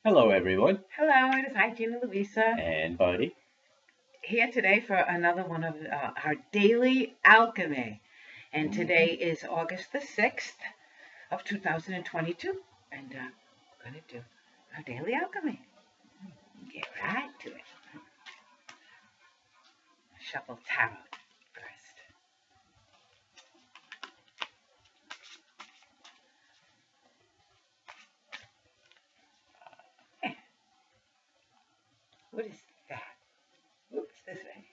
Hello, everyone. Hello, it is I, Gina Louisa, And Buddy. here today for another one of our daily alchemy. And today is August the 6th of 2022. And we're going to do our daily alchemy. Get right to it. Shuffle tarot first. What is that? Oops, this way.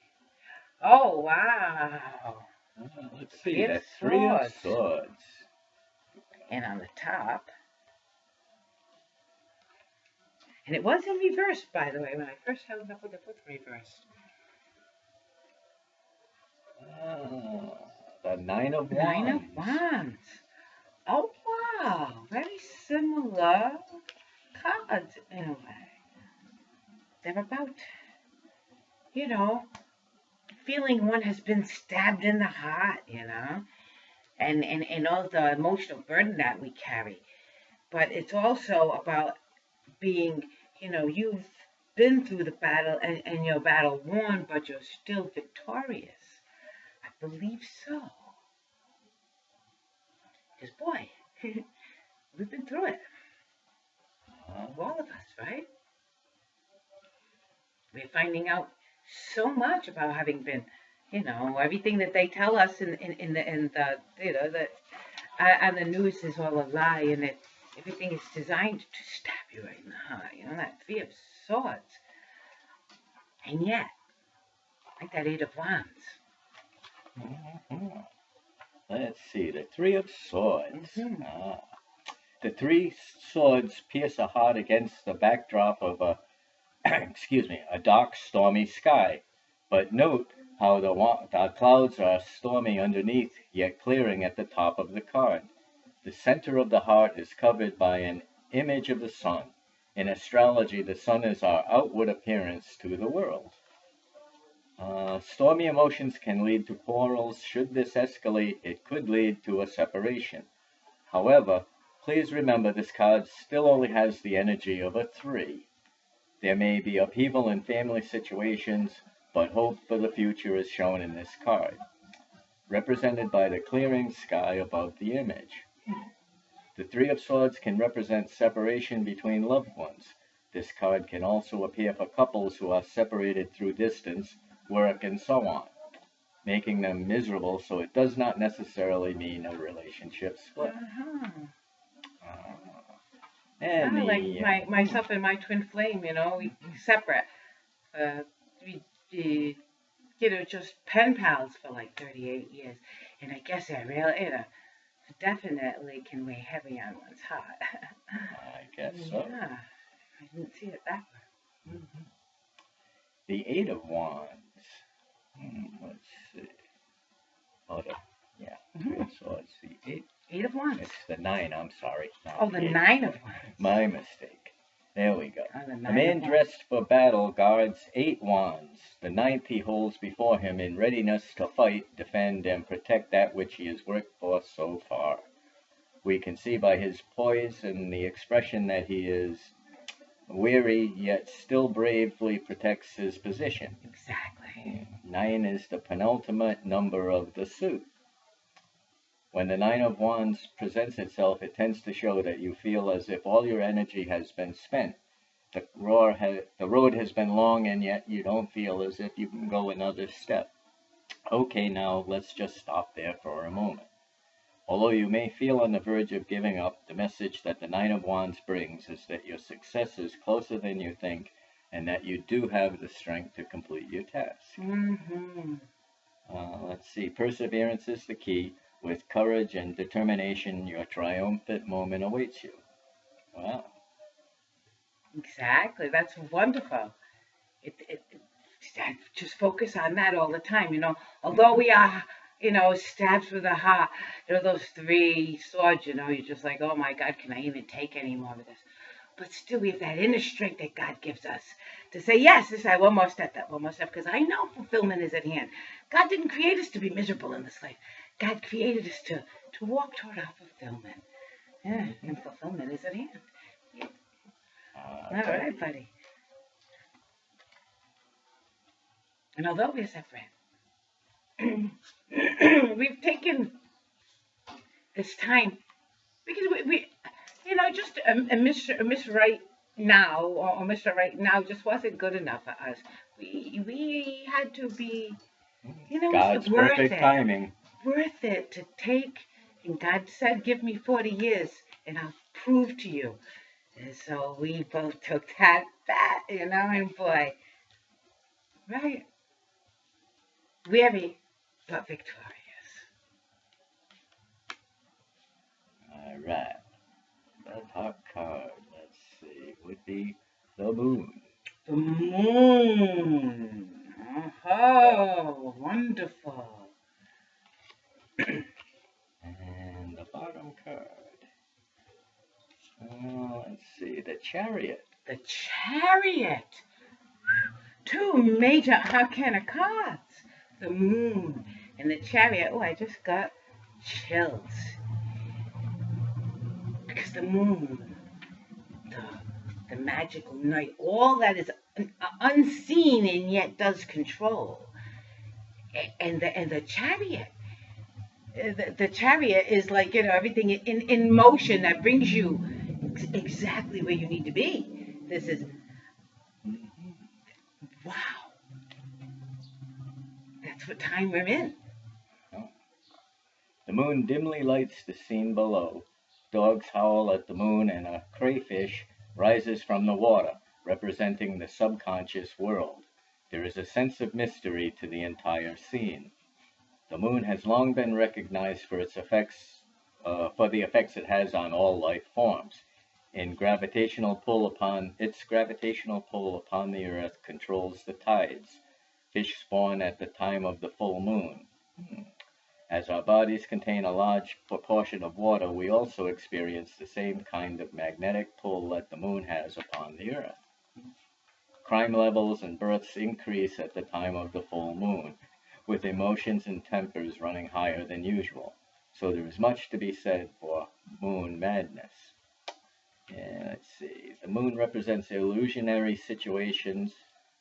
Oh, wow. Let's see, the Three of Swords. And on the top, and it was in reverse, by the way. When I first held it up with the book reversed. The Nine of Wands. Nine of Wands. Oh, wow. Very similar cards in a way. They're about, feeling one has been stabbed in the heart, and all the emotional burden that we carry. But it's also about being, you've been through the battle and your battle won, but you're still victorious. I believe so. Because, boy, we've been through it. All of us, right? We're finding out so much about having been, everything that they tell us in the on the news is all a lie, and that everything is designed to stab you right in the heart. That Three of Swords, and yet, like that Eight of Wands. Let's see, the Three of Swords. The three swords pierce a heart against the backdrop of a a dark, stormy sky. But note how the clouds are stormy underneath, yet clearing at the top of the card. The center of the heart is covered by an image of the sun. In astrology, the sun is our outward appearance to the world. Stormy emotions can lead to quarrels. Should this escalate, it could lead to a separation. However, please remember this card still only has the energy of a 3. There may be upheaval in family situations, but hope for the future is shown in this card, represented by the clearing sky above the image. The Three of Swords can represent separation between loved ones. This card can also appear for couples who are separated through distance, work, and so on, making them miserable, so it does not necessarily mean a relationship split. And like myself and my twin flame, we separate. We just pen pals for like 38 years. And I guess I really, definitely can weigh heavy on one's heart. I guess so. Yeah, I didn't see it that way. The Eight of Wands. Let's see. Three of Swords. The Eight of Wands. It's the 9, I'm sorry. The 9 of Wands. My mistake. There we go. A man dressed for battle guards 8 wands. The 9th he holds before him in readiness to fight, defend, and protect that which he has worked for so far. We can see by his poise and the expression that he is weary, yet still bravely protects his position. Exactly. 9 is the penultimate number of the suit. When the 9 of Wands presents itself, it tends to show that you feel as if all your energy has been spent. The road has been long, and yet you don't feel as if you can go another step. Okay, now let's just stop there for a moment. Although you may feel on the verge of giving up, the message that the 9 of Wands brings is that your success is closer than you think, and that you do have the strength to complete your task. Let's see, perseverance is the key. With courage and determination, your triumphant moment awaits you. Wow. Exactly. That's wonderful. I just focus on that all the time, Although we are, stabbed through the heart, those 3 swords, you're just like, oh my God, can I even take any more of this? But still, we have that inner strength that God gives us to say, yes, this is one more step, because I know fulfillment is at hand. God didn't create us to be miserable in this life. God created us to walk toward our fulfillment. Yeah, and fulfillment is at hand. Yeah. All right, buddy. And although we're separate, we've taken this time because we just a Miss Right Now or Mr. Right Now just wasn't good enough for us. We had to be, God's worth perfect it. timing. Worth it to take. And God said, give me 40 years and I'll prove to you. And so we both took that, and boy, right? Weary, but victorious. All right. The top card, let's see, would be the moon. The moon. Oh, wonderful. And the bottom card. Let's see, the Chariot. The Chariot. Two major arcana cards. The moon and the Chariot. Oh, I just got chills. Because the moon, the magical night, all that is unseen and yet does control. And the Chariot. The Chariot is like, everything in motion that brings you exactly where you need to be. This is, wow. That's what time we're in. The moon dimly lights the scene below. Dogs howl at the moon, and a crayfish rises from the water, representing the subconscious world. There is a sense of mystery to the entire scene. The moon has long been recognized for its effects, for the effects it has on all life forms. Its gravitational pull upon the earth controls the tides. Fish spawn at the time of the full moon. As our bodies contain a large proportion of water, we also experience the same kind of magnetic pull that the moon has upon the earth. Crime levels and births increase at the time of the full moon, with emotions and tempers running higher than usual. So there is much to be said for moon madness. And let's see, the moon represents illusionary situations,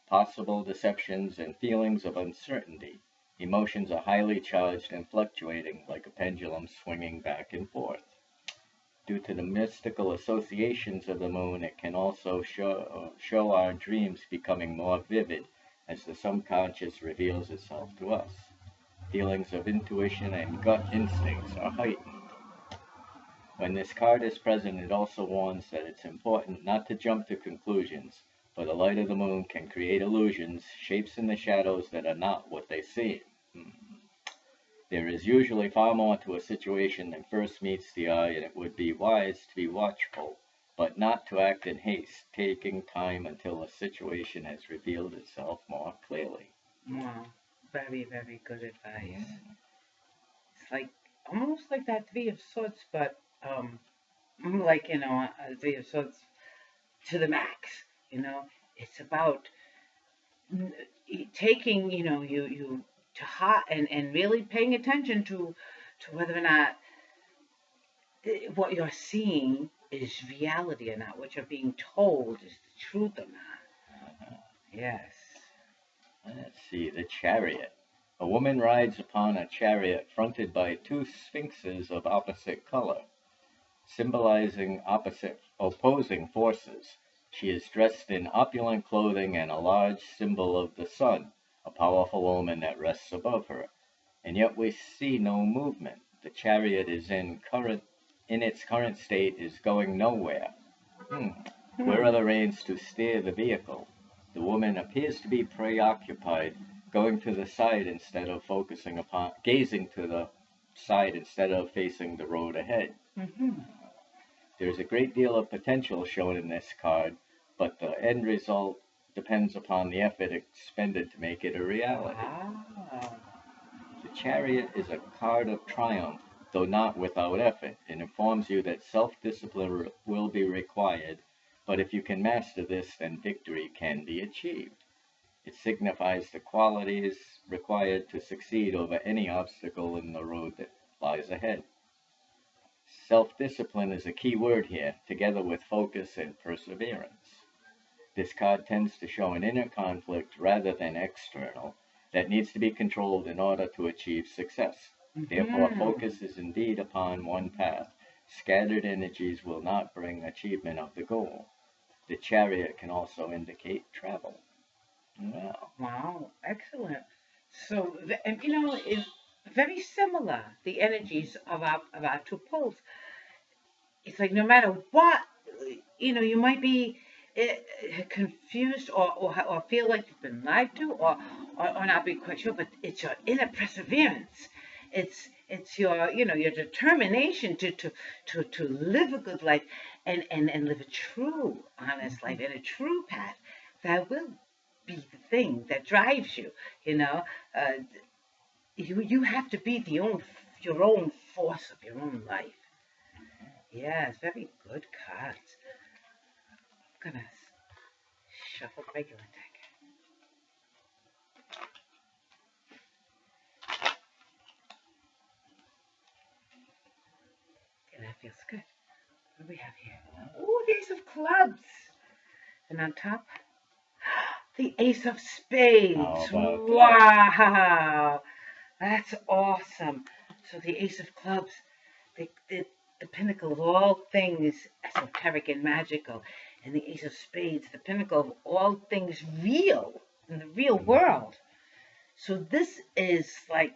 possible deceptions, and feelings of uncertainty. Emotions are highly charged and fluctuating, like a pendulum swinging back and forth. Due to the mystical associations of the moon, it can also show our dreams becoming more vivid as the subconscious reveals itself to us. Feelings of intuition and gut instincts are heightened. When this card is present, it also warns that it's important not to jump to conclusions, for the light of the moon can create illusions, shapes in the shadows that are not what they seem. There is usually far more to a situation than first meets the eye, and it would be wise to be watchful, but not to act in haste, taking time until a situation has revealed itself more clearly. Wow, very, very good advice. It's like, almost like that Three of Swords, but, like, Three of Swords to the max, It's about taking, you to heart and really paying attention to whether or not what you're seeing is reality or not, what you're being told is the truth or not. Yes. Let's see, the Chariot. A woman rides upon a chariot fronted by two sphinxes of opposite color, symbolizing opposing forces. She is dressed in opulent clothing and a large symbol of the sun, a powerful omen that rests above her. And yet we see no movement. The chariot is in its current state is going nowhere. Where are the reins to steer the vehicle? The woman appears to be preoccupied, going to the side instead of gazing to the side instead of facing the road ahead. There's a great deal of potential shown in this card, but the end result depends upon the effort expended to make it a reality. The Chariot is a card of triumph, though not without effort. It informs you that self-discipline will be required, but if you can master this, then victory can be achieved. It signifies the qualities required to succeed over any obstacle in the road that lies ahead. Self-discipline is a key word here, together with focus and perseverance. This card tends to show an inner conflict rather than external that needs to be controlled in order to achieve success. Therefore, focus is indeed upon one path. Scattered energies will not bring achievement of the goal. The Chariot can also indicate travel. Wow. Wow, excellent. So, and it's very similar, the energies of our two poles. It's like no matter what, you might be confused or feel like you've been lied to or not be quite sure, but it's your inner perseverance. It's your determination to live a good life and live a true, honest life and a true path that will be the thing that drives you. You have to be your own force of your own life. Yeah, it's very good cards. I'm gonna shuffle the regular deck. Yeah, that feels good. What do we have here? Oh, the Ace of Clubs. And on top, the Ace of Spades. Wow. That's awesome. So the Ace of Clubs, the pinnacle of all things esoteric and magical. And the Ace of Spades, the pinnacle of all things real in the real world. So this is like,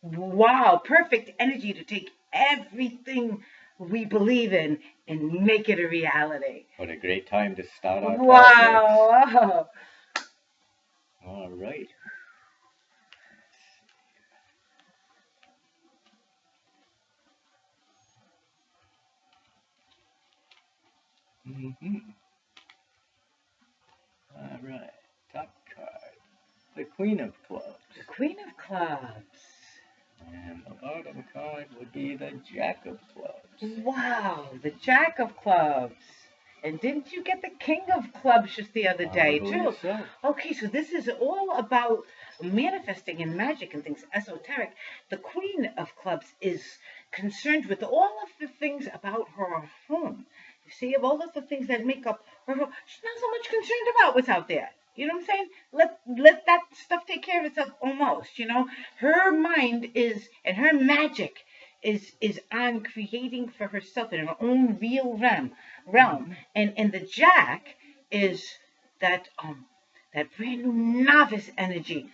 wow, perfect energy to take everything we believe in and make it a reality. What a great time to start our project. Wow. All right. All right. Top card. The Queen of Clubs. The Queen of Clubs. And the bottom card would be the Jack of Clubs. Wow, the Jack of Clubs. And didn't you get the King of Clubs just the other day, too? So. Okay, so this is all about manifesting and magic and things esoteric. The Queen of Clubs is concerned with all of the things about her home. You see, of all of the things that make up her home, she's not so much concerned about what's out there. You know what I'm saying? Let that stuff take care of itself almost, Her mind is, and her magic is on creating for herself in her own real realm. And the Jack is that brand new novice energy,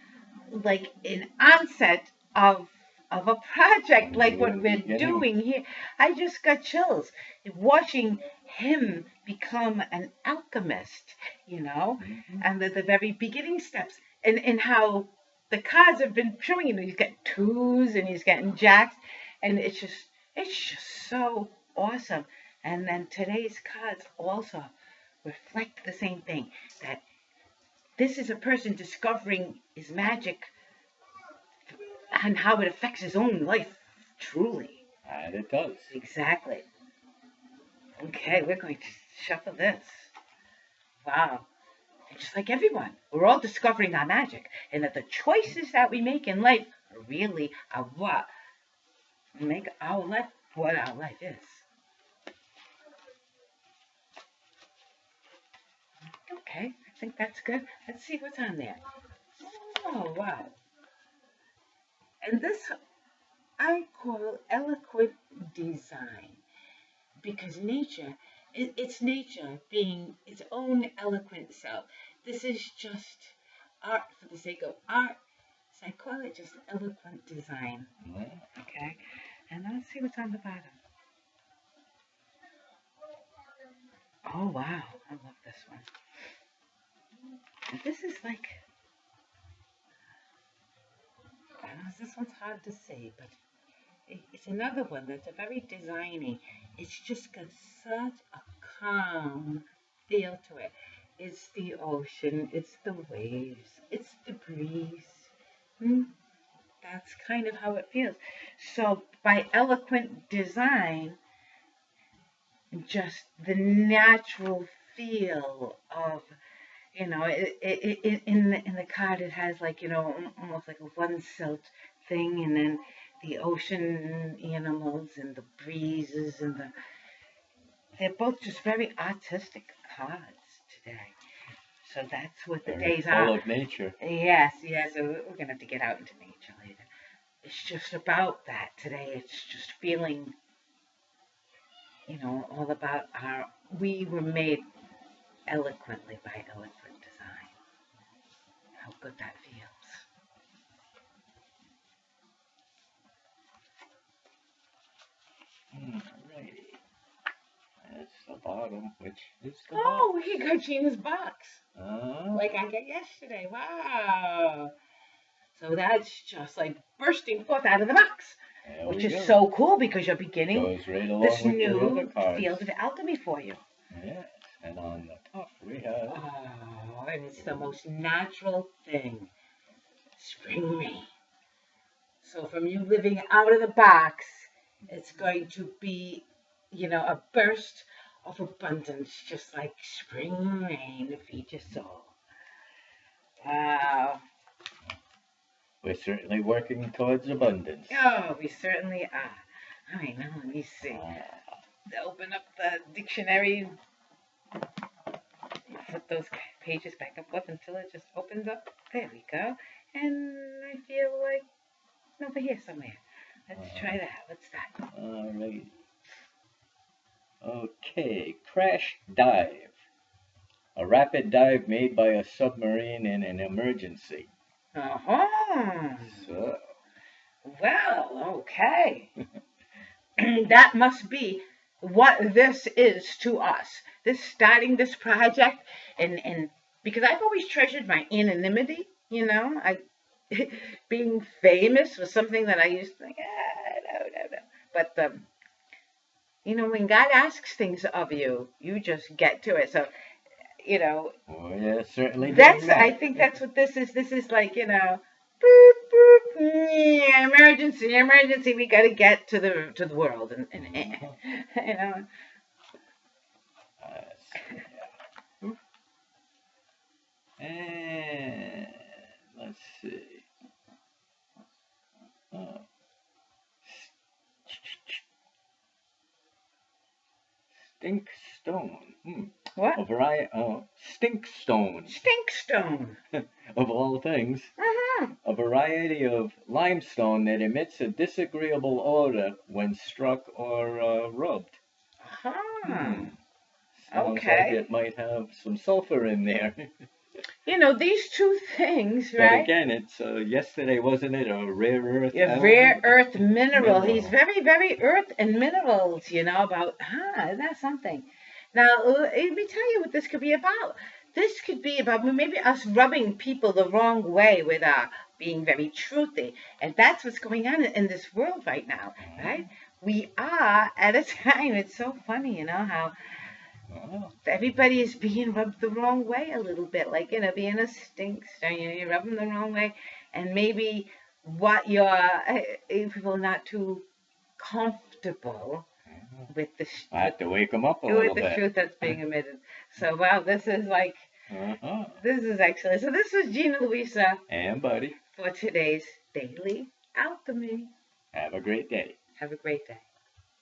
like an onset of a project like what we're doing here. I just got chills watching him become an alchemist, and the very beginning steps and how the cards have been showing, he's got twos and he's getting jacks, and it's just so awesome. And then today's cards also reflect the same thing, that this is a person discovering his magic and how it affects his own life, truly. And it does. Exactly. Okay, we're going to shuffle this. Wow. And just like everyone, we're all discovering our magic, and that the choices that we make in life really are what make our life what our life is. Okay, I think that's good. Let's see what's on there. Oh, wow. And this I call eloquent design, because nature, it's nature being its own eloquent self. This is just art for the sake of art, so I call it just eloquent design. Okay, and let's see what's on the bottom. Oh, wow, I love this one. And this is like, this one's hard to say, but it's another one that's a very designy. It's just got such a calm feel to it. It's the ocean, it's the waves, it's the breeze. That's kind of how it feels. So by eloquent design, just the natural feel of, in the card it has like, almost like a one silt thing, and then the ocean animals and the breezes and they're both just very artistic cards today. So that's what the Very days full are. of nature. Yes, yes. So we're going to have to get out into nature later. It's just about that today. It's just feeling, all about we were made eloquently by eloquent design. How good that feels. Alrighty. That's the bottom, which is the Oh, box. we got Gina's box. Like I got yesterday. Wow. So that's just like bursting forth out of the box. There Which we is go. so cool because you're beginning Goes right along this with your other new cards. field of alchemy for you. Yes, and on the top we have. Oh, and it's the most natural thing. Spring rain. So from you living out of the box, it's going to be, a burst of abundance, just like spring rain to feed your soul. Wow. We're certainly working towards abundance. Oh, we certainly are. All right, now let me see. Open up the dictionary. Flip those pages back and forth until it just opens up. There we go. And I feel like over here somewhere. Let's try that. What's that? Alrighty. Okay, crash dive. A rapid dive made by a submarine in an emergency. Uh-huh. So, Well, okay. That must be what this is to us. Starting this project, and because I've always treasured my anonymity, being famous was something that I used to think, no. But when God asks things of you, you just get to it. So, well, yeah, certainly that's, doing that. I think that's what this is. This is like, boop, boop, yeah, emergency. We got to get to the world, and And let's see. Stink stone. What? A variety. Stink stone. Stink stone. Of all things. Uh-huh. A variety of limestone that emits a disagreeable odor when struck or rubbed. Uh-huh. Sounds Okay. like it might have some sulfur in there. These two things, But right? again, it's yesterday, wasn't it? A rare earth A element? rare earth mineral. He's very, very earth and minerals, about, isn't that something? Now, let me tell you what this could be about. This could be about maybe us rubbing people the wrong way with being very truthy. And that's what's going on in this world right now, right? We are at a time, it's so funny, how everybody is being rubbed the wrong way a little bit, like, being a stink stone, you rub them the wrong way, and maybe what people are not too comfortable with I have to wake them up a little with the bit. truth that's being emitted. So, wow, this is like, this is excellent. So this was Gina Luisa And Buddy, for today's Daily Alchemy. have a great day. Have a great day.